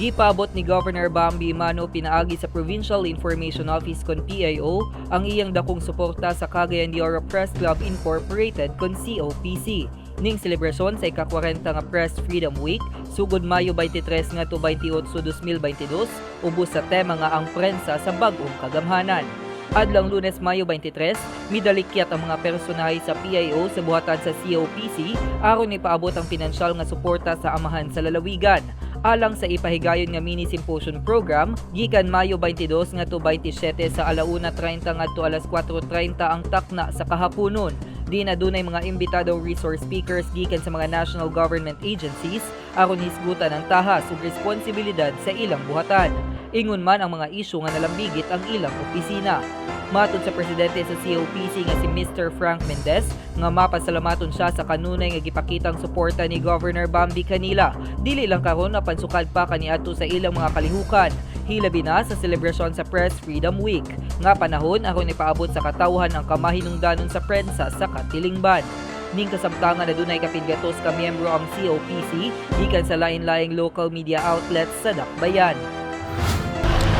Gipabot ni Governor Bambi Mano pinaagi sa Provincial Information Office kon PIO ang iyang dakong suporta sa Cagayan de Oro Press Club Incorporated kon COPC. Ning selebrasyon sa ika-40 nga Press Freedom Week, sugod Mayo 23 nga to 28, 2022, ubos sa tema nga ang prensa sa bag-ong kagamhanan. Adlang Lunes, Mayo 23, midalikyat ang mga personahe sa PIO sa buhatan sa COPC aron ipaabot ang pinansyal nga suporta sa amahan sa lalawigan. Alang sa ipahigayon nga mini symposium program, gikan Mayo 22 nga to 27 sa 1:30 ngadto 4:30 ang takna sa kahaponon. Di na dunay mga imbitadong resource speakers gikan sa mga national government agencies aron hisgutan ang tahas ug responsibilidad sa ilang buhatan. Ingon man ang mga isyu nga nalambigit ang ilang opisina. Matod sa presidente sa COPC nga si Mr. Frank Mendez nga mapasalamaton siya sa kanunay nga gipakitang suporta ni Governor Bambi kanila. Dili lang karon napansukad pa kaniadto sa ilang mga kalihukan. Hilabi na sa selebrasyon sa Press Freedom Week. Nga panahon aron ipaabot sa katawhan ang kamahinungdanon sa prensa sa katilingban. Ning kasamtangan na dunay kapingatos ka miyembro ang COPC gikan sa lain-laing local media outlets sa Dakbayan.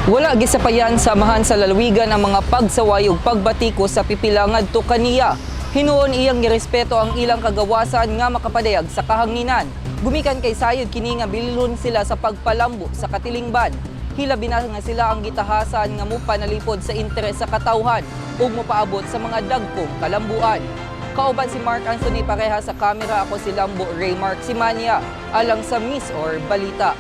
Wala gisapayan sa amahan sa lalawigan ang mga pagsaway ug pagbatiko sa pipila ngadto kaniya. Hinuon iyang girespeto ang ilang kagawasan nga makapadayag sa kahanginan. Gumikan kay sayod kini nga bililhon sila sa pagpalambo sa katilingban. Hilabi na nga sila ang gitahasan nga mopanalipod sa interes sa katawhan ug mopaabot sa mga dagkong kalambuan. Kauban si Mark Anthony pareha sa kamera, ako si Lambo Ray Mark Simania alang sa Miss or Balita.